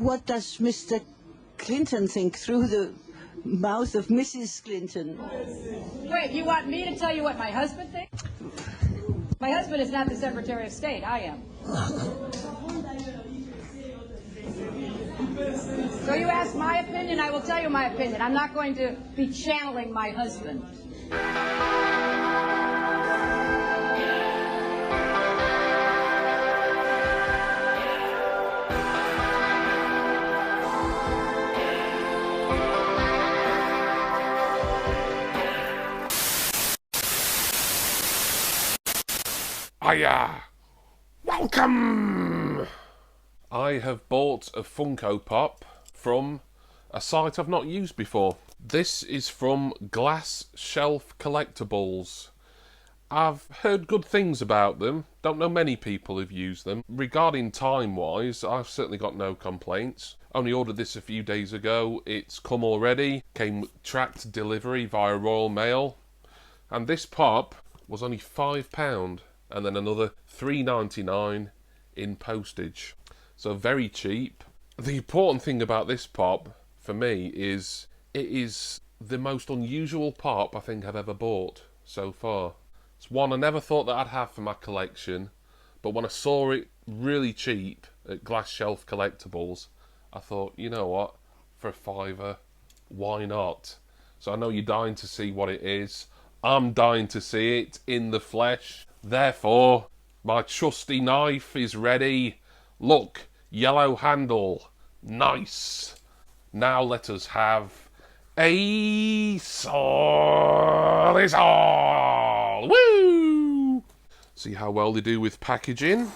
What does Mr. Clinton think through the mouth of Mrs. Clinton? Wait, you want me to tell you what my husband thinks? My husband is not the Secretary of State. I am. So you ask my opinion, I will tell you my opinion. I'm not going to be channeling my husband. Hiya! Welcome! I have bought a Funko Pop from a site I've not used before. This is from Glass Shelf Collectibles. I've heard good things about them. Don't know many people who've used them. Regarding time-wise, I've certainly got no complaints. Only ordered this a few days ago. It's come already. Came with tracked delivery via Royal Mail. And this pop was only £5. And then another $3.99 in postage. So very cheap. The important thing about this pop, for me, is it is the most unusual pop I think I've ever bought so far. It's one I never thought that I'd have for my collection, but when I saw it really cheap at Glass Shelf Collectibles, I thought, you know what, for a £5, why not? So I know you're dying to see what it is. I'm dying to see it in the flesh. Therefore, my trusty knife is ready. Look, yellow handle. Nice. Now let us have a Solizol. Woo! See how well they do with packaging.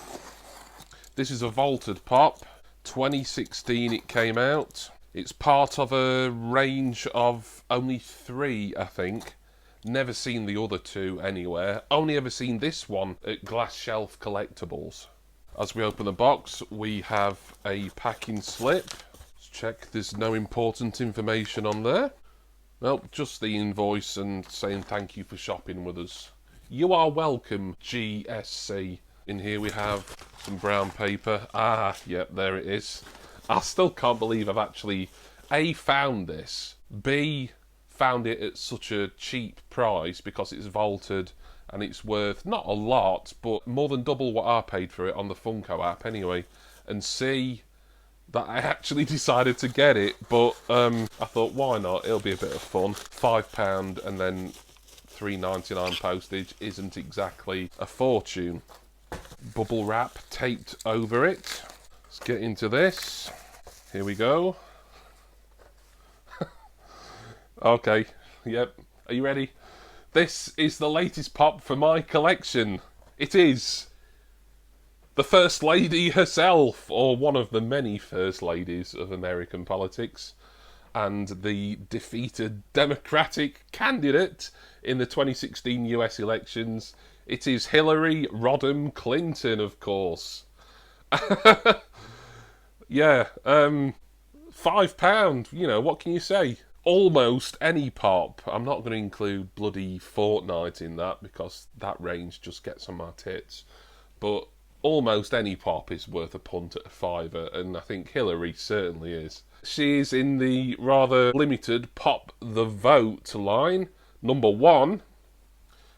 This is a vaulted pop. 2016 it came out. It's part of a range of only 3, I think. Never seen the other 2 anywhere. Only ever seen this one at Glass Shelf Collectibles. As we open the box, we have a packing slip. Let's check there's no important information on there. Nope, just the invoice and saying thank you for shopping with us. You are welcome, GSC. In here we have some brown paper. Ah, yep, there it is. I still can't believe I've actually A, found this, B, found it at such a cheap price because it's vaulted and it's worth not a lot but more than double what I paid for it on the Funko app anyway, and C, that I actually decided to get it, but I thought why not, it'll be a bit of fun. £5 and then $3.99 postage isn't exactly a fortune. Bubble wrap taped over it. Let's get into this. Here we go. Okay, yep, are you ready? This is the latest pop for my collection. It is the First Lady herself, or one of the many First Ladies of American politics, and the defeated Democratic candidate in the 2016 US elections. It is Hillary Rodham Clinton, of course. Yeah, £5, you know, what can you say? Almost any pop. I'm not going to include bloody Fortnite in that because that range just gets on my tits. But almost any pop is worth a punt at a £5, and I think Hillary certainly is. She's in the rather limited Pop the Vote line. Number 1.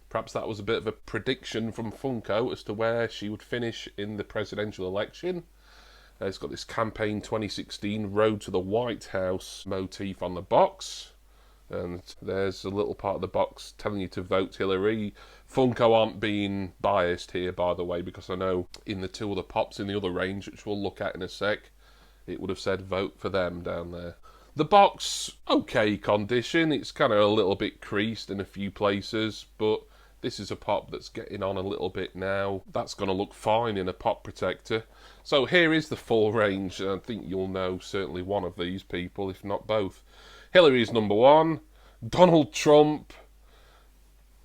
Perhaps that was a bit of a prediction from Funko as to where she would finish in the presidential election. It's got this Campaign 2016 Road to the White House motif on the box. And there's a little part of the box telling you to vote Hillary. Funko aren't being biased here, by the way, because I know in the 2 other pops in the other range, which we'll look at in a sec, it would have said vote for them down there. The box, okay condition. It's kind of a little bit creased in a few places, but this is a pop that's getting on a little bit now. That's going to look fine in a pop protector. So here is the full range, and I think you'll know certainly one of these people, if not both. Hillary's number 1. Donald Trump,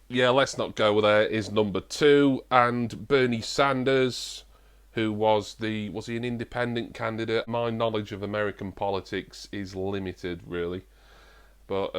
yeah, let's not go there, is number 2. And Bernie Sanders, who was he an independent candidate? My knowledge of American politics is limited, really. But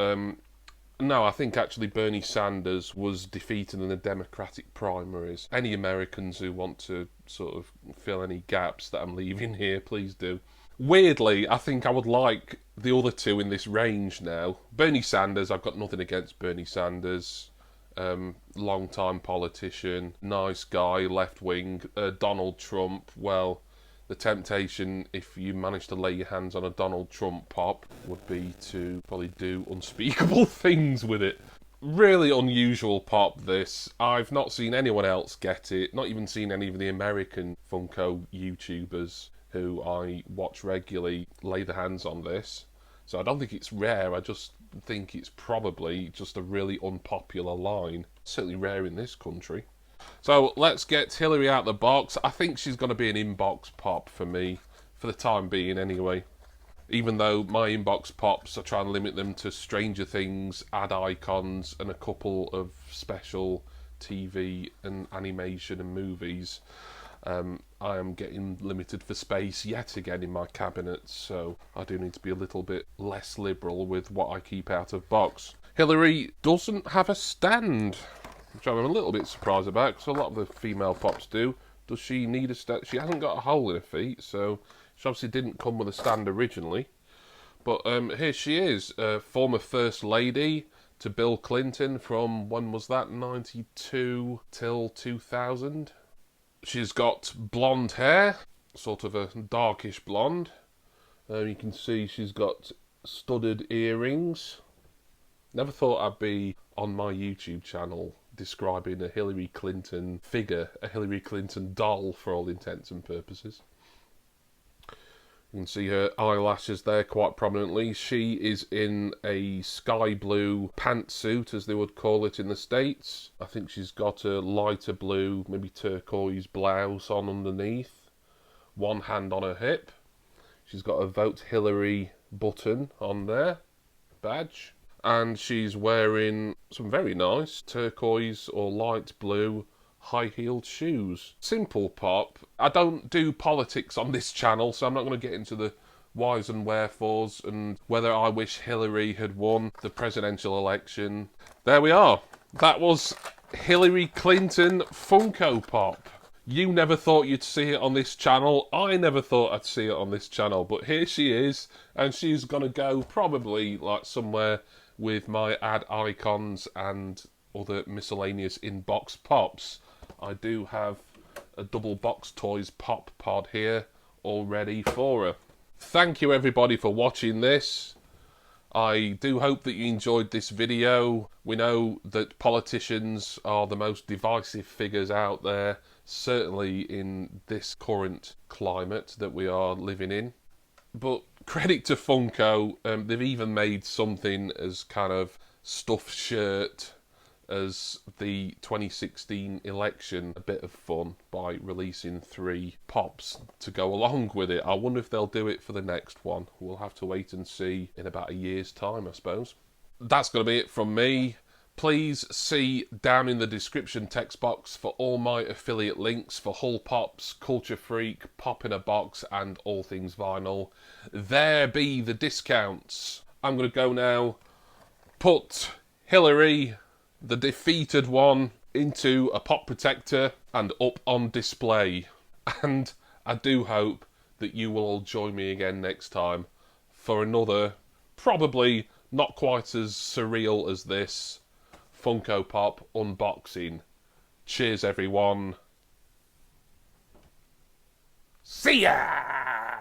no, I think actually Bernie Sanders was defeated in the Democratic primaries. Any Americans who want to sort of fill any gaps that I'm leaving here, please do. Weirdly, I think I would like the other two in this range now. Bernie Sanders, I've got nothing against Bernie Sanders. Long-time politician, nice guy, left-wing. Donald Trump, well, the temptation, if you manage to lay your hands on a Donald Trump pop, would be to probably do unspeakable things with it. Really unusual pop, this. I've not seen anyone else get it, not even seen any of the American Funko YouTubers who I watch regularly lay their hands on this. So I don't think it's rare, I just think it's probably just a really unpopular line. Certainly rare in this country. So let's get Hillary out of the box. I think she's going to be an inbox pop for me, for the time being anyway. Even though my inbox pops, I try and limit them to Stranger Things, ad icons, and a couple of special TV and animation and movies. I am getting limited for space yet again in my cabinet, so I do need to be a little bit less liberal with what I keep out of box. Hillary doesn't have a stand, which I'm a little bit surprised about, because a lot of the female pops do. Does she need a stand? She hasn't got a hole in her feet, so she obviously didn't come with a stand originally. But here she is, former First Lady to Bill Clinton from, when was that, 92 till 2000? She's got blonde hair, sort of a darkish blonde. You can see she's got studded earrings. Never thought I'd be on my YouTube channel describing a Hillary Clinton figure, a Hillary Clinton doll for all intents and purposes. You can see her eyelashes there quite prominently. She is in a sky blue pantsuit, as they would call it in the States. I think she's got a lighter blue, maybe turquoise blouse on underneath. One hand on her hip. She's got a Vote Hillary button on there, badge. And she's wearing some very nice turquoise or light blue high-heeled shoes. Simple pop. I don't do politics on this channel, so I'm not going to get into the whys and wherefores and whether I wish Hillary had won the presidential election. There we are. That was Hillary Clinton Funko Pop. You never thought you'd see it on this channel. I never thought I'd see it on this channel, but here she is, and she's going to go probably like somewhere with my ad icons and other miscellaneous in-box pops. I do have a double box toys pop pod here all ready for her. Thank you everybody for watching this. I do hope that you enjoyed this video. We know that politicians are the most divisive figures out there, certainly in this current climate that we are living in. But credit to Funko, they've even made something as kind of stuffed shirt as the 2016 election a bit of fun by releasing 3 pops to go along with it. I wonder if they'll do it for the next one. We'll have to wait and see in about a year's time, I suppose. That's going to be it from me. Please see down in the description text box for all my affiliate links for Hull Pops, Culture Freak, Pop in a Box and all things vinyl. There be the discounts. I'm going to go now, put Hillary, the defeated one, into a pop protector and up on display. And I do hope that you will all join me again next time for another, probably not quite as surreal as this, Funko Pop unboxing. Cheers everyone. See ya!